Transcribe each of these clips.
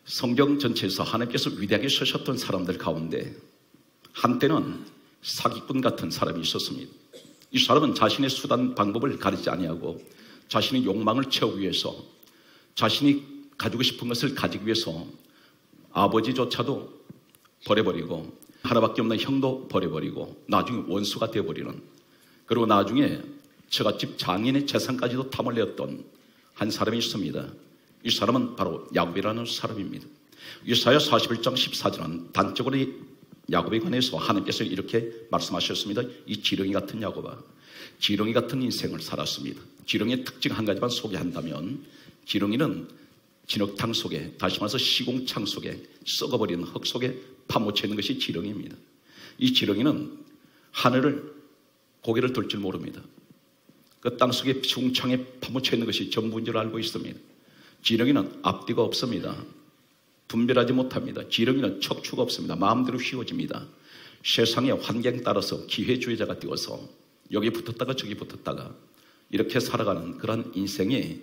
성경 전체에서 하나님께서 위대하게 쓰셨던 사람들 가운데 한때는 사기꾼 같은 사람이 있었습니다. 이 사람은 자신의 수단 방법을 가리지 아니하고 자신의 욕망을 채우기 위해서, 자신이 가지고 싶은 것을 가지기 위해서 아버지조차도 버려버리고 하나밖에 없는 형도 버려버리고 나중에 원수가 되어버리는, 그리고 나중에 처갓집 장인의 재산까지도 탐을 내었던 한 사람이 있습니다. 이 사람은 바로 야곱이라는 사람입니다. 이사야 41장 14절은 단적으로 이 야곱에 관해서 하나님께서 이렇게 말씀하셨습니다. 이 지렁이 같은 야곱아, 지렁이 같은 인생을 살았습니다. 지렁이의 특징 한 가지만 소개한다면, 지렁이는 진흙탕 속에, 다시 말해서 시공창 속에 썩어버리는 흙 속에 파묻혀 있는 것이 지렁이입니다. 이 지렁이는 하늘을 고개를 들 줄 모릅니다. 그 땅 속에 시공창에 파묻혀 있는 것이 전부인 줄 알고 있습니다. 지렁이는 앞뒤가 없습니다. 분별하지 못합니다. 지렁이는 척추가 없습니다. 마음대로 휘어집니다. 세상의 환경 따라서 기회주의자가 되어서 여기 붙었다가 저기 붙었다가 이렇게 살아가는 그런 인생이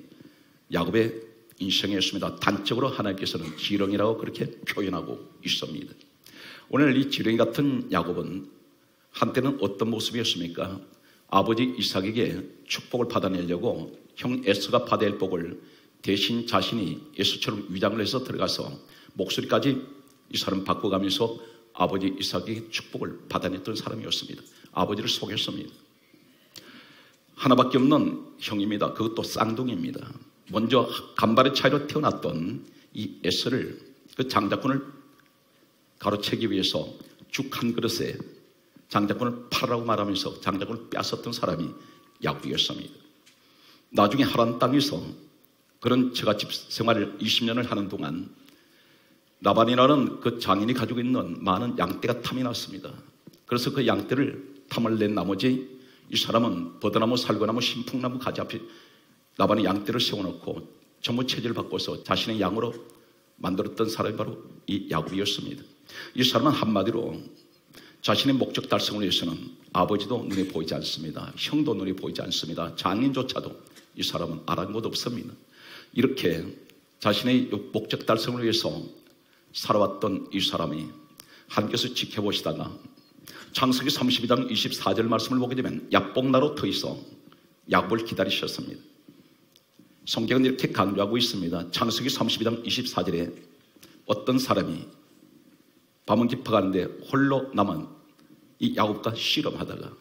야곱의 인생이었습니다. 단적으로 하나님께서는 지렁이라고 그렇게 표현하고 있습니다. 오늘 이 지렁이 같은 야곱은 한때는 어떤 모습이었습니까? 아버지 이삭에게 축복을 받아내려고 형 에서가 받아야 할 복을 대신 자신이 에서처럼 위장을 해서 들어가서 목소리까지 이 사람 바꿔가면서 아버지 이삭에게 축복을 받아냈던 사람이었습니다. 아버지를 속였습니다. 하나밖에 없는 형입니다. 그것도 쌍둥이입니다. 먼저 간발의 차이로 태어났던 이 에서를, 그 장자권을 가로채기 위해서 죽 한 그릇에 장자권을 팔으라고 말하면서 장자권을 빼앗았던 사람이 야곱이었습니다. 나중에 하란 땅에서 그런 처갓집 생활을 20년을 하는 동안 라반이라는 그 장인이 가지고 있는 많은 양떼가 탐이 났습니다. 그래서 그 양떼를 탐을 낸 나머지 이 사람은 버드나무, 살구나무, 신풍나무 가지 앞에 라반의 양떼를 세워놓고 전부 체질을 바꿔서 자신의 양으로 만들었던 사람이 바로 이 야곱이었습니다. 이 사람은 한마디로 자신의 목적 달성을 위해서는 아버지도 눈에 보이지 않습니다. 형도 눈에 보이지 않습니다. 장인조차도 이 사람은 아랑곳 없습니다. 이렇게 자신의 목적 달성을 위해서 살아왔던 이 사람이 하나님께서 지켜보시다가 창세기 32장 24절 말씀을 보게 되면 야복나루 터에서 야곱을 기다리셨습니다. 성경은 이렇게 강조하고 있습니다. 창세기 32장 24절에 어떤 사람이 밤은 깊어가는데 홀로 남은 이 야곱과 씨름하다가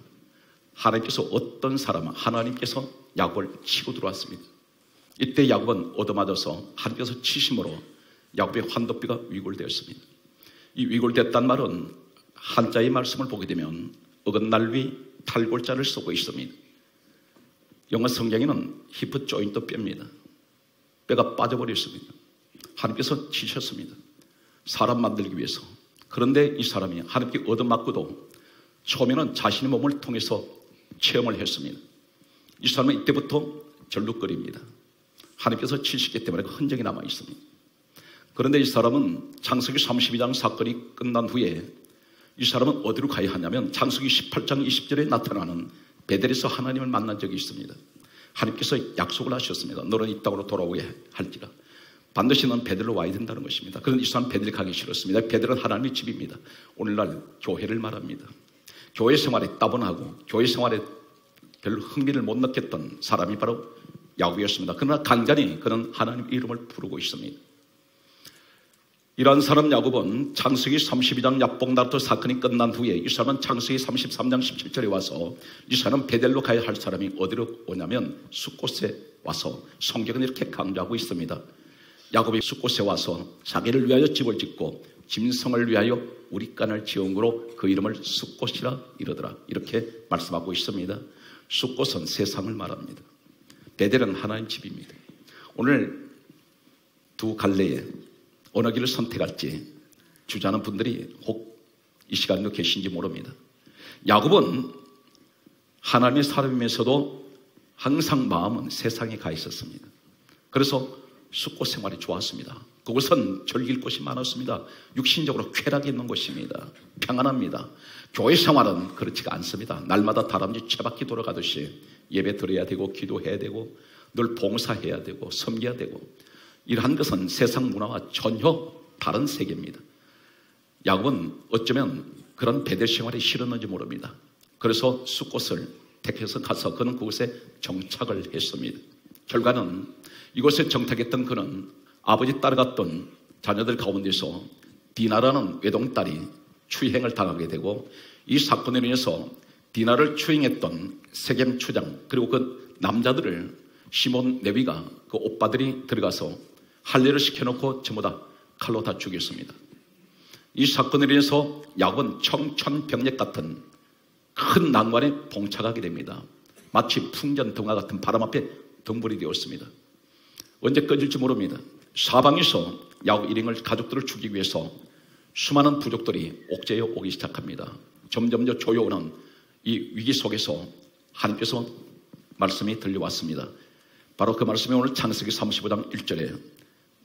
하나님께서 어떤 사람, 하나님께서 야곱을 치고 들어왔습니다. 이때 야곱은 얻어맞아서 하나님께서 치심으로 야곱의 환도뼈가 위골되었습니다. 이 위골됐단 말은 한자의 말씀을 보게 되면 어긋날 위 탈골자를 쓰고 있습니다. 영어 성경에는 히프 조인트 뼈입니다. 뼈가 빠져버렸습니다. 하나님께서 치셨습니다. 사람 만들기 위해서. 그런데 이 사람이 하나님께 얻어맞고도 처음에는 자신의 몸을 통해서 체험을 했습니다. 이 사람은 이때부터 절룩거립니다. 하나님께서 치시기 때문에 그 흔적이 남아 있습니다. 그런데 이 사람은 창세기 32장 사건이 끝난 후에 이 사람은 어디로 가야 하냐면 창세기 18장 20절에 나타나는 베델에서 하나님을 만난 적이 있습니다. 하나님께서 약속을 하셨습니다. 너는 이 땅으로 돌아오게 할지라. 반드시 넌 베델로 와야 된다는 것입니다. 그런데 이 사람 베델 가기 싫었습니다. 베델은 하나님의 집입니다. 오늘날 교회를 말합니다. 교회 생활에 따분하고 교회 생활에 별로 흥미를 못 느꼈던 사람이 바로 야곱이었습니다. 그러나 간간히 그는 하나님 이름을 부르고 있습니다. 이러한 사람 야곱은 창세기 32장 야복나루 사건이 끝난 후에 이 사람은 창세기 33장 17절에 와서 이 사람은 베델로 가야 할 사람이 어디로 오냐면 숫곳에 와서 성경은 이렇게 강조하고 있습니다. 야곱이 숫곳에 와서 자기를 위하여 집을 짓고 짐승을 위하여 우리간을 지음으로 그 이름을 숫곳이라 이르더라. 이렇게 말씀하고 있습니다. 숫곳은 세상을 말합니다. 베델은 하나님 집입니다. 오늘 두 갈래에 어느 길을 선택할지 주저하는 분들이 혹 이 시간도 계신지 모릅니다. 야곱은 하나님의 사람이면서도 항상 마음은 세상에 가 있었습니다. 그래서 숫곳 생활이 좋았습니다. 그곳은 즐길 곳이 많았습니다. 육신적으로 쾌락이 있는 곳입니다. 평안합니다. 교회 생활은 그렇지가 않습니다. 날마다 다람쥐 채바퀴 돌아가듯이 예배 드려야 되고 기도해야 되고 늘 봉사해야 되고 섬겨야 되고 이러한 것은 세상 문화와 전혀 다른 세계입니다. 야곱은 어쩌면 그런 베델 생활이 싫었는지 모릅니다. 그래서 숫곳을 택해서 가서 그는 그곳에 정착을 했습니다. 결과는 이곳에 정착했던 그는 아버지 따라갔던 자녀들 가운데서 디나라는 외동딸이 추행을 당하게 되고, 이 사건으로 인해서 디나를 추행했던 세겜 추장 그리고 그 남자들을 시몬 레위가 그 오빠들이 들어가서 할례를 시켜놓고 전부 다 칼로 다 죽였습니다. 이 사건으로 인해서 야곱은 청천벽력 같은 큰 난관에 봉착하게 됩니다. 마치 풍전등화 같은 바람 앞에 등불이 되었습니다. 언제 꺼질지 모릅니다. 사방에서 야곱 일행을 가족들을 죽이기 위해서 수많은 부족들이 옥죄어 오기 시작합니다. 점점 더 조여오는 이 위기 속에서 하나님께서 말씀이 들려왔습니다. 바로 그 말씀이 오늘 창세기 35장 1절에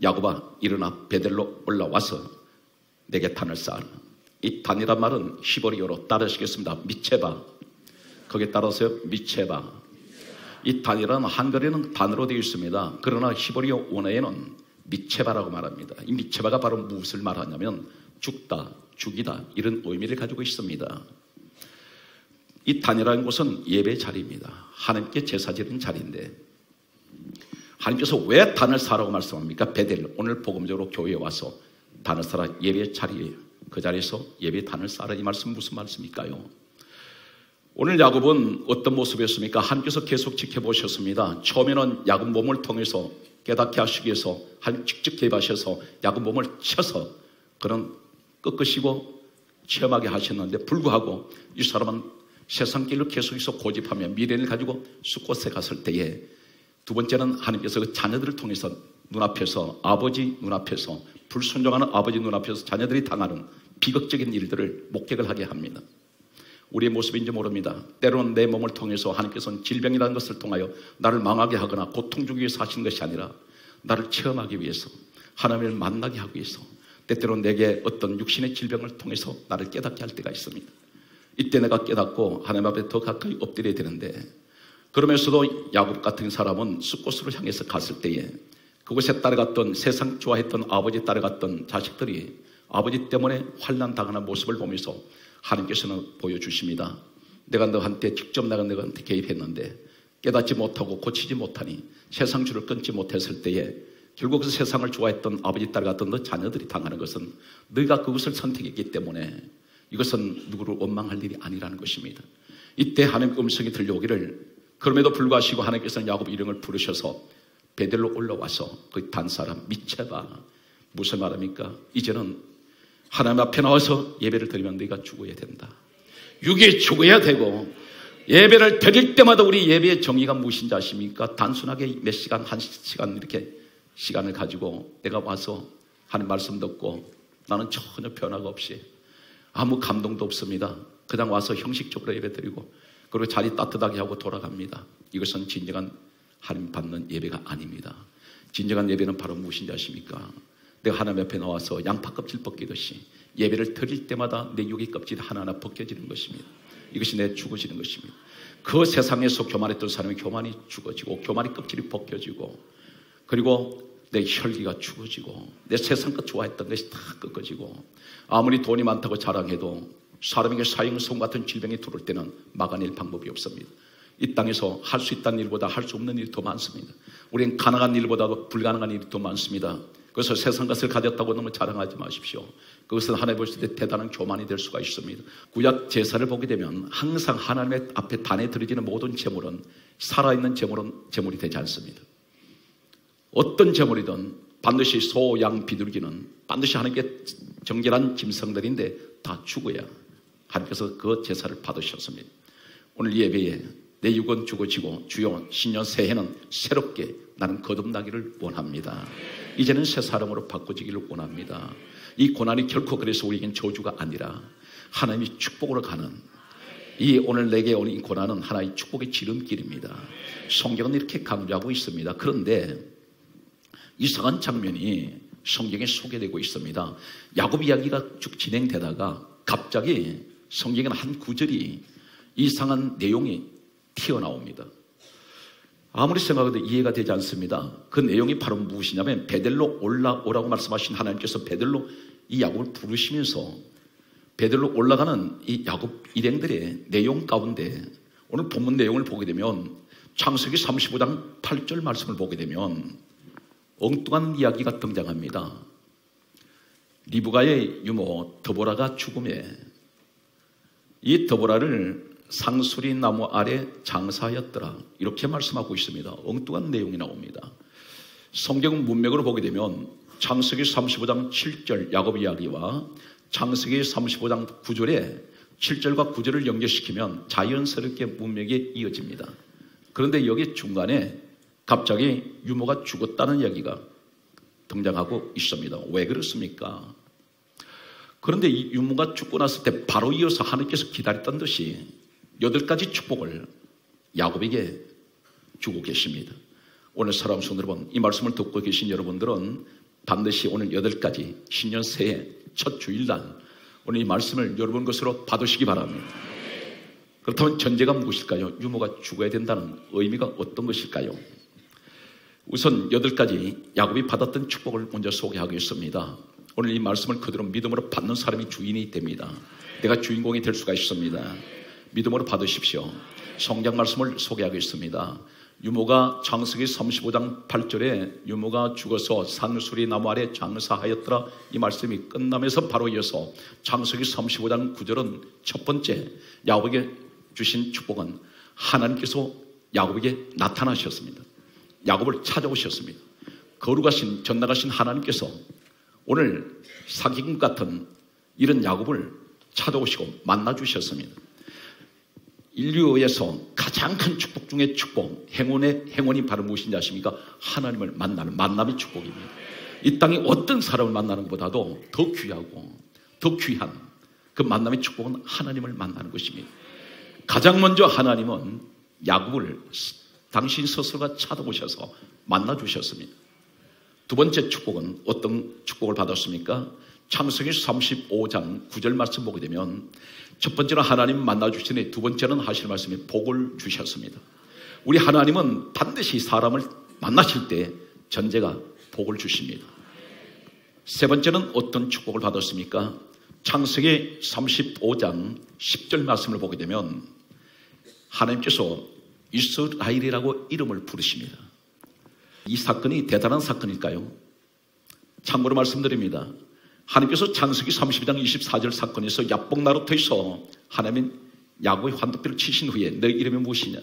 야곱아 일어나 베델로 올라와서 내게 단을 쌓으라. 이 단이란 말은 히브리어로 따르시겠습니다. 미체바. 거기에 따라서 미체바. 이 단이라는 한글에는 단으로 되어 있습니다. 그러나 히브리어 원어에는 미체바라고 말합니다. 이 미체바가 바로 무엇을 말하냐면 죽다, 죽이다 이런 의미를 가지고 있습니다. 이 단이라는 곳은 예배 자리입니다. 하나님께 제사 지는 자리인데 하나님께서 왜 단을 쌓으라고 말씀합니까? 베델, 오늘 복음적으로 교회에 와서 단을 쌓아 예배 자리예요. 그 자리에서 예배 단을 쌓으라 이 말씀 무슨 말씀일까요? 오늘 야곱은 어떤 모습이었습니까? 하나님께서 계속 지켜보셨습니다. 처음에는 야곱 몸을 통해서 깨닫게 하시기 위해서 하나님 직접 개입하셔서 야곱 몸을 쳐서 그런 꺾으시고 체험하게 하셨는데 불구하고 이 사람은 세상 길로 계속해서 고집하며 미련을 가지고 숫곳에 갔을 때에 두 번째는 하나님께서 그 자녀들을 통해서 눈앞에서 아버지 눈앞에서 불순종하는 아버지 눈앞에서 자녀들이 당하는 비극적인 일들을 목격을 하게 합니다. 우리의 모습인지 모릅니다. 때로는 내 몸을 통해서 하나님께서는 질병이라는 것을 통하여 나를 망하게 하거나 고통 주기 위해서 하신 것이 아니라 나를 체험하기 위해서 하나님을 만나게 하기 위해서 때때로 내게 어떤 육신의 질병을 통해서 나를 깨닫게 할 때가 있습니다. 이때 내가 깨닫고 하나님 앞에 더 가까이 엎드려야 되는데 그러면서도 야곱 같은 사람은 숫곳으로 향해서 갔을 때에 그곳에 따라갔던 세상 좋아했던 아버지 따라갔던 자식들이 아버지 때문에 환난 당하는 모습을 보면서 하나님께서는 보여주십니다. 내가 너한테 직접 너한테 개입했는데 깨닫지 못하고 고치지 못하니 세상 줄을 끊지 못했을 때에 결국 그 세상을 좋아했던 아버지 따라갔던 너 자녀들이 당하는 것은 너희가 그것을 선택했기 때문에 이것은 누구를 원망할 일이 아니라는 것입니다. 이때 하나님의 음성이 들려오기를 그럼에도 불구하고 하나님께서는 야곱 이름을 부르셔서 베델로 올라와서 그 단사람 미체바 무슨 말합니까? 이제는 하나님 앞에 나와서 예배를 드리면 너희가 죽어야 된다. 육에 죽어야 되고 예배를 드릴 때마다 우리 예배의 정의가 무엇인지 아십니까? 단순하게 몇 시간, 한 시간 이렇게 시간을 가지고 내가 와서 하나님 말씀 듣고 나는 전혀 변화가 없이 아무 감동도 없습니다. 그냥 와서 형식적으로 예배 드리고 그리고 자리 따뜻하게 하고 돌아갑니다. 이것은 진정한 하나님 받는 예배가 아닙니다. 진정한 예배는 바로 무엇인지 아십니까? 내가 하나님 앞에 나와서 양파 껍질 벗기듯이 예배를 드릴 때마다 내 육의 껍질이 하나하나 벗겨지는 것입니다. 이것이 내 죽어지는 것입니다. 그 세상에서 교만했던 사람이 교만이 죽어지고 교만의 껍질이 벗겨지고 그리고 내 혈기가 죽어지고 내 세상껏 좋아했던 것이 다 꺾어지고 아무리 돈이 많다고 자랑해도 사람에게 사형성 같은 질병이 들어올 때는 막아낼 방법이 없습니다. 이 땅에서 할 수 있다는 일보다 할 수 없는 일이 더 많습니다. 우리는 가능한 일보다 불가능한 일이 더 많습니다. 그래서 세상 것을 가졌다고 너무 자랑하지 마십시오. 그것은 하나님 보실 때 대단한 교만이 될 수가 있습니다. 구약 제사를 보게 되면 항상 하나님의 앞에 단에 드려지는 모든 제물은 살아있는 제물이 되지 않습니다. 어떤 제물이든 반드시 소, 양, 비둘기는 반드시 하나님께 정결한 짐승들인데 다 죽어야 하나님께서 그 제사를 받으셨습니다. 오늘 예배에 내 육은 죽어지고 주여 신년 새해는 새롭게 나는 거듭나기를 원합니다. 이제는 새 사람으로 바꿔지기를 원합니다. 이 고난이 결코 그래서 우리에겐 저주가 아니라 하나님이 축복으로 가는 이 오늘 내게 오는 이 고난은 하나의 축복의 지름길입니다. 성경은 이렇게 강조하고 있습니다. 그런데 이상한 장면이 성경에 소개되고 있습니다. 야곱 이야기가 쭉 진행되다가 갑자기 성경에는 한 구절이 이상한 내용이 튀어나옵니다. 아무리 생각해도 이해가 되지 않습니다. 그 내용이 바로 무엇이냐면 베델로 올라오라고 말씀하신 하나님께서 베델로 이 야곱을 부르시면서 베델로 올라가는 이 야곱 일행들의 내용 가운데 오늘 본문 내용을 보게 되면 창세기 35장 8절 말씀을 보게 되면 엉뚱한 이야기가 등장합니다. 리브가의 유모 드보라가 죽음에 이 드보라를 상수리 나무 아래 장사하였더라 이렇게 말씀하고 있습니다. 엉뚱한 내용이 나옵니다. 성경 문맥으로 보게 되면 창세기 35장 7절 야곱 이야기와 창세기 35장 9절에 7절과 9절을 연결시키면 자연스럽게 문맥이 이어집니다. 그런데 여기 중간에 갑자기 유모가 죽었다는 이야기가 등장하고 있습니다. 왜 그렇습니까? 그런데 이 유모가 죽고 났을 때 바로 이어서 하나님께서 기다렸던 듯이 8가지 축복을 야곱에게 주고 계십니다. 오늘 사랑하는 성도 여러분, 이 말씀을 듣고 계신 여러분들은 반드시 오늘 8가지 신년 새해 첫 주일날 오늘 이 말씀을 여러분 것으로 받으시기 바랍니다. 그렇다면 전제가 무엇일까요? 유모가 죽어야 된다는 의미가 어떤 것일까요? 우선 8가지 야곱이 받았던 축복을 먼저 소개하겠습니다. 오늘 이 말씀을 그대로 믿음으로 받는 사람이 주인이 됩니다. 내가 주인공이 될 수가 있습니다. 믿음으로 받으십시오. 성경 말씀을 소개하겠습니다. 유모가 창세기 35장 8절에 유모가 죽어서 산수리 나무 아래 장사하였더라 이 말씀이 끝나면서 바로 이어서 창세기 35장 9절은 첫 번째 야곱에게 주신 축복은 하나님께서 야곱에게 나타나셨습니다. 야곱을 찾아오셨습니다. 거룩하신 전나가신 하나님께서 오늘 사기꾼 같은 이런 야곱을 찾아오시고 만나주셨습니다. 인류에서 가장 큰 축복 중에 축복, 행운이 바로 무엇인지 아십니까? 하나님을 만나는 만남의 축복입니다. 이 땅에 어떤 사람을 만나는 것보다도 더 귀하고 더 귀한 그 만남의 축복은 하나님을 만나는 것입니다. 가장 먼저 하나님은 야곱을 당신 스스로가 찾아오셔서 만나주셨습니다. 두 번째 축복은 어떤 축복을 받았습니까? 창세기 35장 9절 말씀 보게 되면 첫 번째는 하나님 만나주시니 두 번째는 하실 말씀이 복을 주셨습니다. 우리 하나님은 반드시 사람을 만나실 때 전제가 복을 주십니다. 세 번째는 어떤 축복을 받았습니까? 창세기 35장 10절 말씀을 보게 되면 하나님께서 이스라엘이라고 이름을 부르십니다. 이 사건이 대단한 사건일까요? 참고로 말씀드립니다. 하나님께서 창세기 32장 24절 사건에서 야복 나루터에서 하나님은 야곱의 환도뼈를 치신 후에 너 이름이 무엇이냐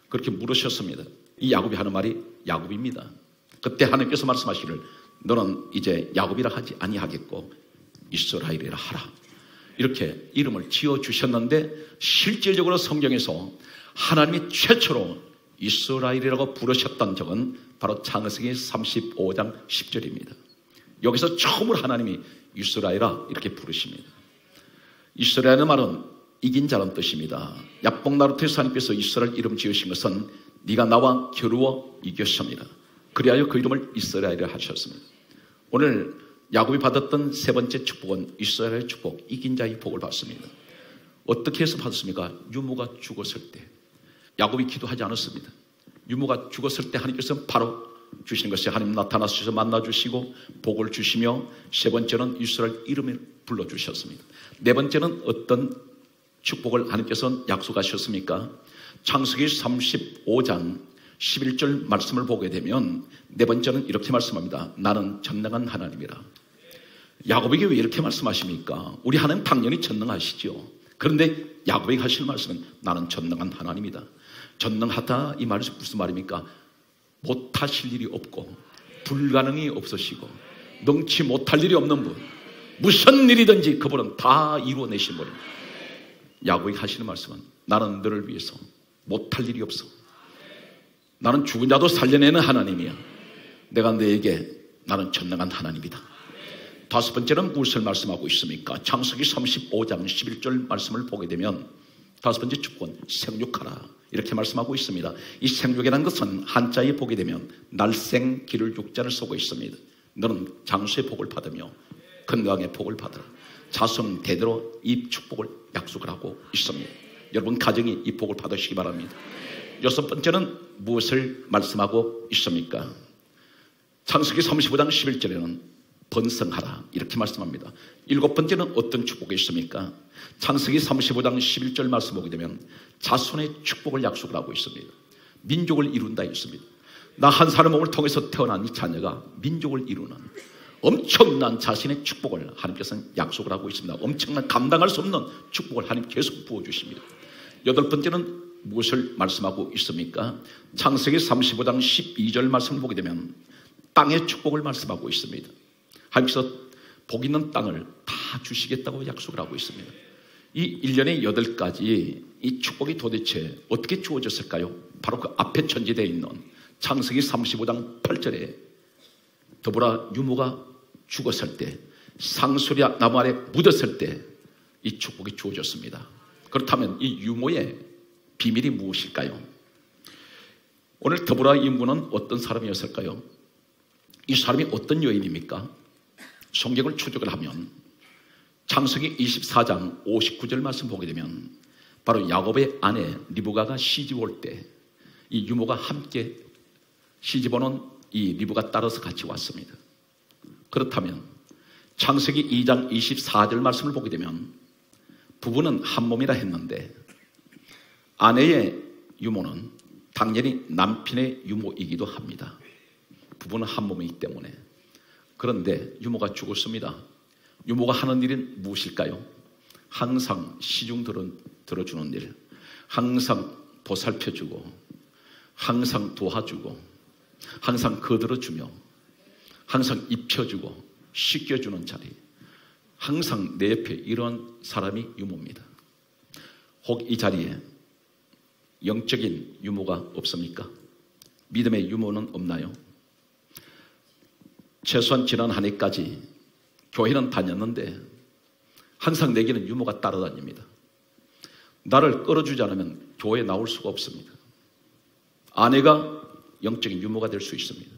그렇게 물으셨습니다. 이 야곱이 하는 말이 야곱입니다. 그때 하나님께서 말씀하시기를 너는 이제 야곱이라 하지 아니하겠고 이스라엘이라 하라 이렇게 이름을 지어주셨는데 실질적으로 성경에서 하나님이 최초로 이스라엘이라고 부르셨던 적은 바로 창세기 35장 10절입니다. 여기서 처음으로 하나님이 이스라엘아 이렇게 부르십니다. 이스라엘의 말은 이긴 자란 뜻입니다. 야복 나루터에서 하나님께서 이스라엘 이름 지으신 것은 네가 나와 겨루어 이겼습니다. 그리하여 그 이름을 이스라엘이라 하셨습니다. 오늘 야곱이 받았던 세 번째 축복은 이스라엘의 축복, 이긴 자의 복을 받습니다. 어떻게 해서 받았습니까? 유모가 죽었을 때 야곱이 기도하지 않았습니다. 유모가 죽었을 때 하나님께서는 바로 주신 것이 하나님 나타나셔서 만나주시고 복을 주시며 세 번째는 이스라엘 이름을 불러주셨습니다. 네 번째는 어떤 축복을 하나님께서 약속하셨습니까? 창세기 35장 11절 말씀을 보게 되면 네 번째는 이렇게 말씀합니다. 나는 전능한 하나님이라. 야곱에게 왜 이렇게 말씀하십니까? 우리 하나님 당연히 전능하시죠. 그런데 야곱에게 하실 말씀은 나는 전능한 하나님이다. 전능하다 이 말이 무슨 말입니까? 못하실 일이 없고 불가능이 없으시고 능치 못할 일이 없는 분, 무슨 일이든지 그분은 다 이루어내신 분입니다. 야곱이 하시는 말씀은 나는 너를 위해서 못할 일이 없어. 나는 죽은 자도 살려내는 하나님이야. 내가 너에게 나는 전능한 하나님이다. 다섯 번째는 무엇을 말씀하고 있습니까? 창세기 35장 11절 말씀을 보게 되면 다섯 번째 축복은 생육하라 이렇게 말씀하고 있습니다. 이 생육이라는 것은 한자에 보게 되면 날생 기를 육자를 쓰고 있습니다. 너는 장수의 복을 받으며 건강의 복을 받으라. 자손 대대로 이 축복을 약속을 하고 있습니다. 여러분 가정이 이 복을 받으시기 바랍니다. 여섯 번째는 무엇을 말씀하고 있습니까? 창세기 35장 11절에는 번성하라 이렇게 말씀합니다. 일곱 번째는 어떤 축복이 있습니까? 창세기 35장 11절 말씀 보게 되면 자손의 축복을 약속을 하고 있습니다. 민족을 이룬다 했습니다. 나 한 사람 몸을 통해서 태어난 이 자녀가 민족을 이루는 엄청난 자신의 축복을 하나님께서는 약속을 하고 있습니다. 엄청난 감당할 수 없는 축복을 하나님 계속 부어주십니다. 여덟 번째는 무엇을 말씀하고 있습니까? 창세기 35장 12절 말씀을 보게 되면 땅의 축복을 말씀하고 있습니다. 하나님께서 복 있는 땅을 다 주시겠다고 약속을 하고 있습니다. 이 1년에 8가지 이 축복이 도대체 어떻게 주어졌을까요? 바로 그 앞에 전제되어 있는 창세기 35장 8절에 더불어 유모가 죽었을 때 상수리 나무 아래 묻었을 때 이 축복이 주어졌습니다. 그렇다면 이 유모의 비밀이 무엇일까요? 오늘 더불어 인부는 어떤 사람이었을까요? 이 사람이 어떤 여인입니까? 성경을 추적을 하면 창세기 24장 59절 말씀 보게 되면 바로 야곱의 아내 리브가가 시집 올 때 이 유모가 함께 시집 오는 이 리브가 따라서 같이 왔습니다. 그렇다면 창세기 2장 24절 말씀을 보게 되면 부부는 한 몸이라 했는데 아내의 유모는 당연히 남편의 유모이기도 합니다. 부부는 한 몸이기 때문에. 그런데 유모가 죽었습니다. 유모가 하는 일은 무엇일까요? 항상 시중 들어주는 일, 항상 보살펴주고 항상 도와주고 항상 거들어주며 항상 입혀주고 씻겨주는 자리, 항상 내 옆에 이런 사람이 유모입니다. 혹 이 자리에 영적인 유모가 없습니까? 믿음의 유모는 없나요? 최소한 지난 한 해까지 교회는 다녔는데 항상 내게는 유모가 따라다닙니다. 나를 끌어주지 않으면 교회에 나올 수가 없습니다. 아내가 영적인 유모가 될 수 있습니다.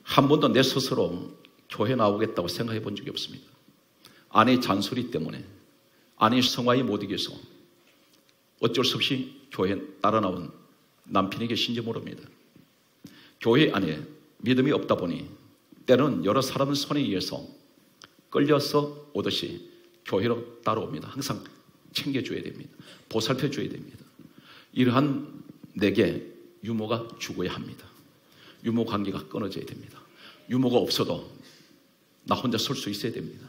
한 번도 내 스스로 교회 나오겠다고 생각해 본 적이 없습니다. 아내의 잔소리 때문에, 아내의 성화에 못 이겨서 어쩔 수 없이 교회에 따라 나온 남편이 계신지 모릅니다. 교회 안에 믿음이 없다 보니 때로는 여러 사람 손에 의해서 끌려서 오듯이 교회로 따라옵니다. 항상 챙겨줘야 됩니다. 보살펴줘야 됩니다. 이러한 내게 유모가 죽어야 합니다. 유모 관계가 끊어져야 됩니다. 유모가 없어도 나 혼자 설 수 있어야 됩니다.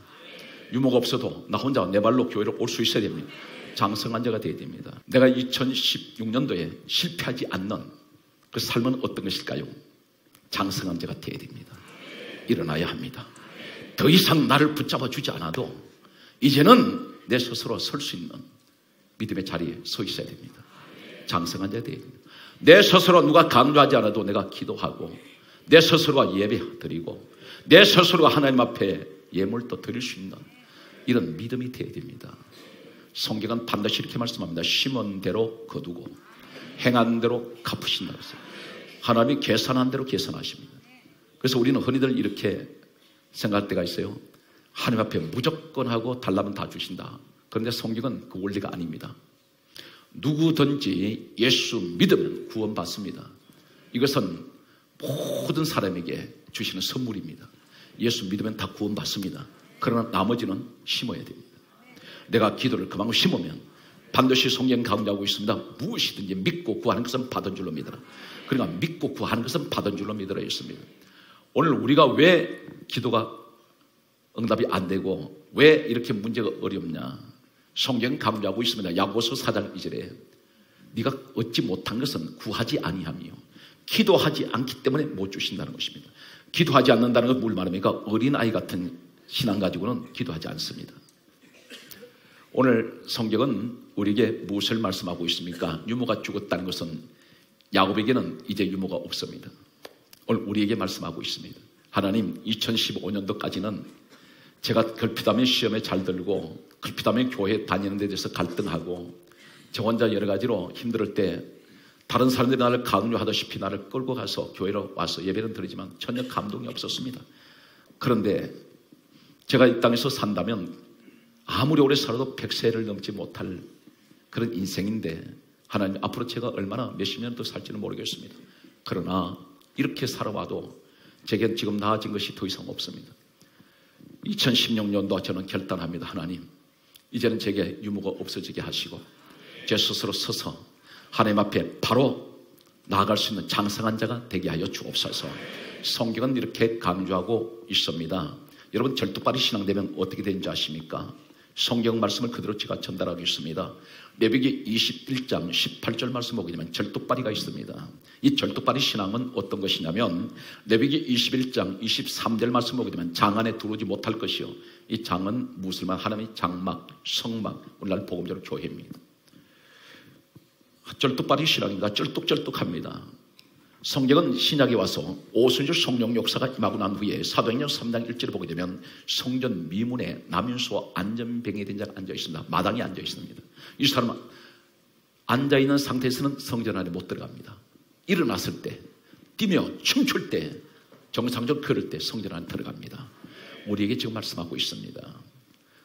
유모가 없어도 나 혼자 내 발로 교회로 올 수 있어야 됩니다. 장성한 자가 되어야 됩니다. 내가 2016년도에 실패하지 않는 그 삶은 어떤 것일까요? 장성한 자가 되어야 됩니다. 일어나야 합니다. 더 이상 나를 붙잡아 주지 않아도 이제는 내 스스로 설 수 있는 믿음의 자리에 서 있어야 됩니다. 장성한 자가 되어야 됩니다. 내 스스로 누가 강조하지 않아도 내가 기도하고 내 스스로가 예배 드리고 내 스스로가 하나님 앞에 예물도 드릴 수 있는 이런 믿음이 되어야 됩니다. 성경은 반드시 이렇게 말씀합니다. 심은 대로 거두고 행한 대로 갚으신다고 했어요. 하나님이 계산한 대로 계산하십니다. 그래서 우리는 흔히들 이렇게 생각할 때가 있어요. 하나님 앞에 무조건 하고 달라면 다 주신다. 그런데 성경은 그 원리가 아닙니다. 누구든지 예수 믿으면 구원받습니다. 이것은 모든 사람에게 주시는 선물입니다. 예수 믿으면 다 구원받습니다. 그러나 나머지는 심어야 됩니다. 내가 기도를 그만큼 심으면 반드시 성경 강조하고 있습니다. 무엇이든지 믿고 구하는 것은 받은 줄로 믿어라. 그러니까 믿고 구하는 것은 받은 줄로 믿어라 했습니다. 오늘 우리가 왜 기도가 응답이 안 되고 왜 이렇게 문제가 어렵냐? 성경 강조하고 있습니다. 야고보서 4장 2절에 네가 얻지 못한 것은 구하지 아니하며 기도하지 않기 때문에 못 주신다는 것입니다. 기도하지 않는다는 건 뭘 말합니까? 어린아이 같은 신앙 가지고는 기도하지 않습니다. 오늘 성경은 우리에게 무엇을 말씀하고 있습니까? 유모가 죽었다는 것은 야곱에게는 이제 유모가 없습니다. 오늘 우리에게 말씀하고 있습니다. 하나님 2015년도까지는 제가 걸핏하면 시험에 잘 들고 걸핏하면 교회 다니는 데 대해서 갈등하고 저 혼자 여러 가지로 힘들 때 다른 사람들이 나를 강요하다시피 나를 끌고 가서 교회로 와서 예배는 드리지만 전혀 감동이 없었습니다. 그런데 제가 이 땅에서 산다면 아무리 오래 살아도 100세를 넘지 못할 그런 인생인데 하나님, 앞으로 제가 얼마나 몇십 년 더 살지는 모르겠습니다. 그러나 이렇게 살아와도 제겐 지금 나아진 것이 더 이상 없습니다. 2016년도 저는 결단합니다. 하나님, 이제는 제게 유무가 없어지게 하시고 제 스스로 서서 하나님 앞에 바로 나아갈 수 있는 장성한 자가 되게 하여 주옵소서. 성경은 이렇게 강조하고 있습니다. 여러분, 절뚝발이 신앙되면 어떻게 되는지 아십니까? 성경 말씀을 그대로 제가 전달하겠습니다. 레위기 21장 18절 말씀 보게 되면 절뚝발이가 있습니다. 이 절뚝발이 신앙은 어떤 것이냐면 레위기 21장 23절 말씀 보게 되면 장 안에 들어오지 못할 것이요, 이 장은 무슬만 하나님의 장막, 성막, 오늘날 복음적으로 교회입니다. 절뚝발이 신앙입니다. 쩔뚝쩔뚝합니다. 성경은 신약에 와서 오순절 성령 역사가 임하고 난 후에 사도행전 3장 1절을 보게 되면 성전 미문에 남윤수와 안전병이 된 자가 앉아 있습니다. 마당에 앉아 있습니다. 이 사람은 앉아있는 상태에서는 성전 안에 못 들어갑니다. 일어났을 때, 뛰며 춤출 때, 정상적으로 걸을 때 성전 안에 들어갑니다. 우리에게 지금 말씀하고 있습니다.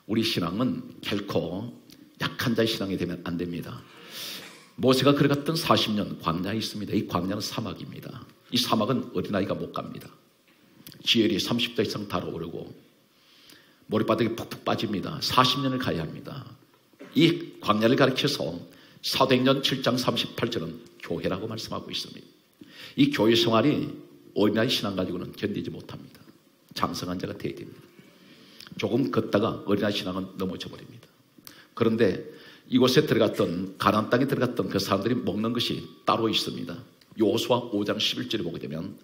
우리 신앙은 결코 약한 자의 신앙이 되면 안 됩니다. 모세가 걸어갔던 40년 광야에 있습니다. 이 광야는 사막입니다. 이 사막은 어린아이가 못 갑니다. 지혈이 30도 이상 달아오르고 머리바닥에 푹푹 빠집니다. 40년을 가야 합니다. 이 광야를 가리켜서 사도행전 7장 38절은 교회라고 말씀하고 있습니다. 이 교회 생활이 어린아이 신앙 가지고는 견디지 못합니다. 장성한 자가 되어야 됩니다. 조금 걷다가 어린아이 신앙은 넘어져 버립니다. 그런데 이곳에 들어갔던, 가나안 땅에 들어갔던 그 사람들이 먹는 것이 따로 있습니다. 여호수아 5장 11절에 보게 되면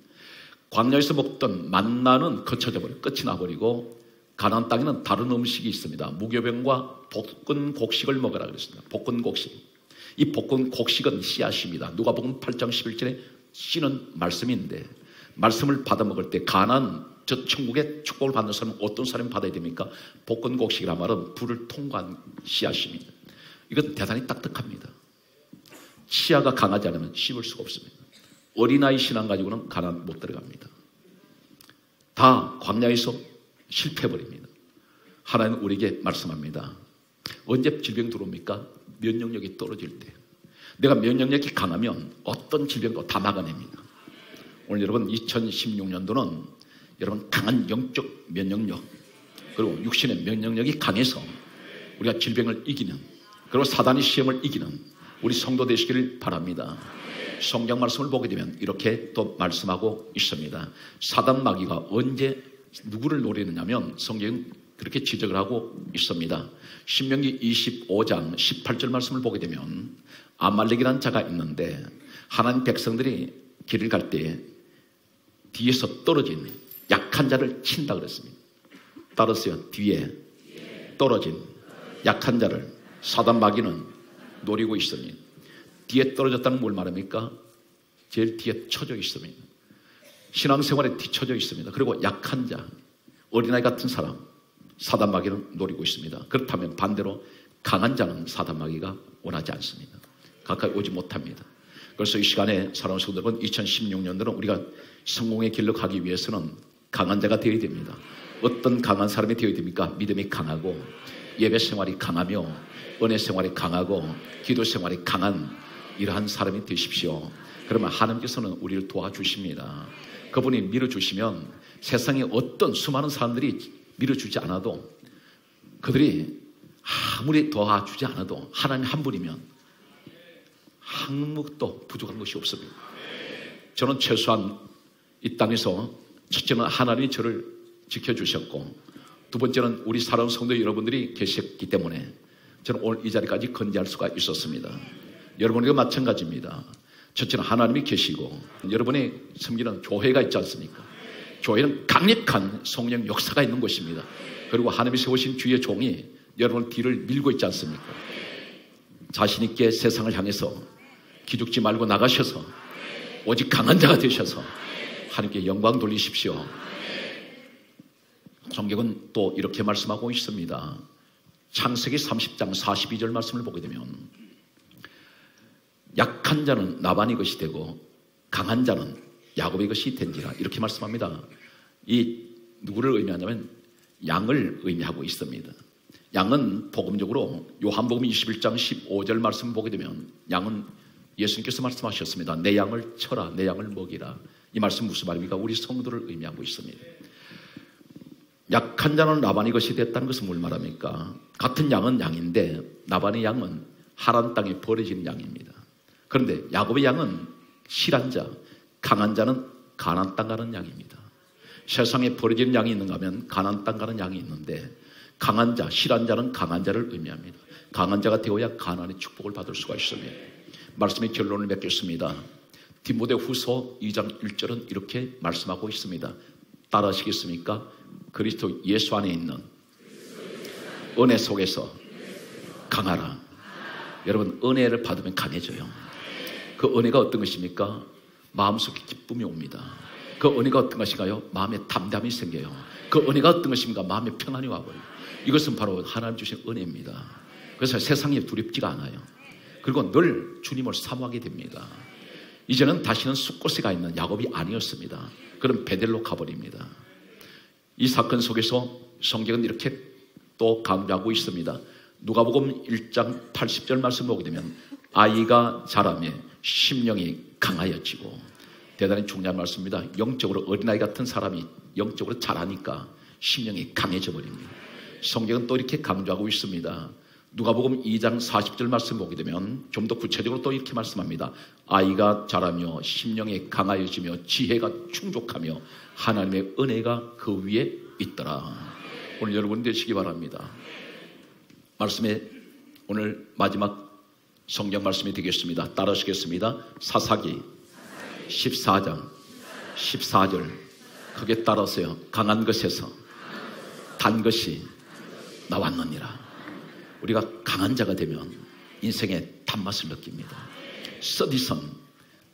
광야에서 먹던 만나는 거쳐져 버리고 끝이 나버리고 가나안 땅에는 다른 음식이 있습니다. 무교병과 볶은 곡식을 먹으라 그랬습니다. 볶은 곡식. 이 볶은 곡식은 씨앗입니다. 누가복음 8장 11절에 씨는 말씀인데 말씀을 받아 먹을 때 가나안, 저 천국의 축복을 받는 사람은 어떤 사람이 받아야 됩니까? 볶은 곡식이란 말은 불을 통과한 씨앗입니다. 이건 대단히 딱딱합니다. 치아가 강하지 않으면 씹을 수가 없습니다. 어린아이 신앙 가지고는 가나안 못 들어갑니다. 다 광야에서 실패해버립니다. 하나님은 우리에게 말씀합니다. 언제 질병 들어옵니까? 면역력이 떨어질 때. 내가 면역력이 강하면 어떤 질병도 다 막아냅니다. 오늘 여러분 2016년도는 여러분 강한 영적 면역력, 그리고 육신의 면역력이 강해서 우리가 질병을 이기는, 그리고 사단의 시험을 이기는 우리 성도 되시기를 바랍니다. 성경 말씀을 보게 되면 이렇게 또 말씀하고 있습니다. 사단 마귀가 언제 누구를 노리느냐면 성경은 그렇게 지적을 하고 있습니다. 신명기 25장 18절 말씀을 보게 되면 아말렉이라는 자가 있는데 하나님 백성들이 길을 갈 때 뒤에서 떨어진 약한 자를 친다 그랬습니다. 따랐어요. 뒤에 떨어진 약한 자를 사단 마귀는 노리고 있습니다. 뒤에 떨어졌다는 뭘 말합니까? 제일 뒤에 쳐져 있습니다. 신앙생활에 뒤쳐져 있습니다. 그리고 약한 자, 어린아이 같은 사람, 사단 마귀는 노리고 있습니다. 그렇다면 반대로 강한 자는 사단 마귀가 원하지 않습니다. 가까이 오지 못합니다. 그래서 이 시간에 사랑하는 성도 여러분, 2016년도는 우리가 성공의 길로 가기 위해서는 강한 자가 되어야 됩니다. 어떤 강한 사람이 되어야 됩니까? 믿음이 강하고 예배 생활이 강하며 은혜 생활이 강하고 기도 생활이 강한 이러한 사람이 되십시오. 그러면 하나님께서는 우리를 도와주십니다. 그분이 밀어주시면 세상에 어떤 수많은 사람들이 밀어주지 않아도, 그들이 아무리 도와주지 않아도 하나님 한 분이면 한몫도 부족한 것이 없습니다. 저는 최소한 이 땅에서 첫째는 하나님이 저를 지켜주셨고, 두 번째는 우리 사랑하는 성도 여러분들이 계셨기 때문에 저는 오늘 이 자리까지 건재할 수가 있었습니다. 여러분에게 마찬가지입니다. 첫째는 하나님이 계시고 여러분이 섬기는 교회가 있지 않습니까? 교회는 강력한 성령 역사가 있는 곳입니다. 그리고 하나님이 세우신 주의 종이 여러분 뒤를 밀고 있지 않습니까? 자신 있게 세상을 향해서 기죽지 말고 나가셔서 오직 강한 자가 되셔서 하나님께 영광 돌리십시오. 성경은 또 이렇게 말씀하고 있습니다. 창세기 30장 42절 말씀을 보게 되면 약한 자는 라반의 것이 되고 강한 자는 야곱의 것이 된지라, 이렇게 말씀합니다. 이 누구를 의미하냐면 양을 의미하고 있습니다. 양은 복음적으로 요한복음 21장 15절 말씀 보게 되면 양은 예수님께서 말씀하셨습니다. 내 양을 쳐라, 내 양을 먹이라. 이 말씀 무슨 말입니까? 우리 성도를 의미하고 있습니다. 약한 자는 라반의 것이 됐다는 것은 뭘 말합니까? 같은 양은 양인데 라반의 양은 하란 땅에 버려진 양입니다. 그런데 야곱의 양은 실한 자, 강한 자는 가나안 땅 가는 양입니다. 세상에 버려진 양이 있는가 하면 가나안 땅 가는 양이 있는데 강한 자, 실한 자는 강한 자를 의미합니다. 강한 자가 되어야 가나안의 축복을 받을 수가 있습니다. 말씀의 결론을 맺겠습니다. 디모데후서 2장 1절은 이렇게 말씀하고 있습니다. 따라하시겠습니까? 그리스도 예수 안에 있는 은혜 속에서 강하라. 여러분, 은혜를 받으면 강해져요. 그 은혜가 어떤 것입니까? 마음속에 기쁨이 옵니다. 그 은혜가 어떤 것인가요? 마음에 담담이 생겨요. 그 은혜가 어떤 것입니까? 마음에 평안이 와버려요. 이것은 바로 하나님 주신 은혜입니다. 그래서 세상이 두렵지가 않아요. 그리고 늘 주님을 사모하게 됩니다. 이제는 다시는 숫곳에 가 있는 야곱이 아니었습니다. 그럼 베델로 가버립니다. 이 사건 속에서 성경은 이렇게 또 강조하고 있습니다. 누가복음 1장 80절 말씀 보게 되면 아이가 자라며 심령이 강하여지고, 대단히 중요한 말씀입니다. 영적으로 어린아이 같은 사람이 영적으로 자라니까 심령이 강해져 버립니다. 성경은 또 이렇게 강조하고 있습니다. 누가복음 2장 40절 말씀 보게 되면 좀 더 구체적으로 또 이렇게 말씀합니다. 아이가 자라며 심령이 강하여지며 지혜가 충족하며 하나님의 은혜가 그 위에 있더라. 오늘 여러분 되시기 바랍니다. 말씀에 오늘 마지막 성경 말씀이 되겠습니다. 따라하시겠습니다. 사사기 14장 14절 크게 따라서요. 강한 것에서 단 것이 나왔느니라. 우리가 강한 자가 되면 인생의 단맛을 느낍니다. 써디선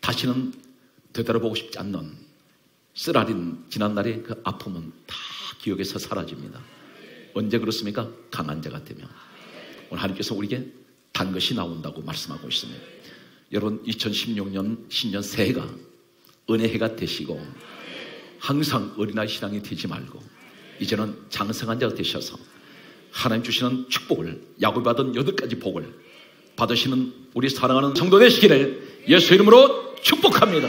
다시는 되돌아보고 싶지 않는 쓰라린 지난날의 그 아픔은 다 기억에서 사라집니다. 언제 그렇습니까? 강한 자가 되면. 오늘 하나님께서 우리에게 단 것이 나온다고 말씀하고 있습니다. 여러분, 2016년 신년 새해가 은혜해가 되시고 항상 어린아이 신앙이 되지 말고 이제는 장성한 자가 되셔서 하나님 주시는 축복을, 야곱이 받은 8가지 복을 받으시는 우리 사랑하는 성도 되시기를 예수 이름으로 축복합니다.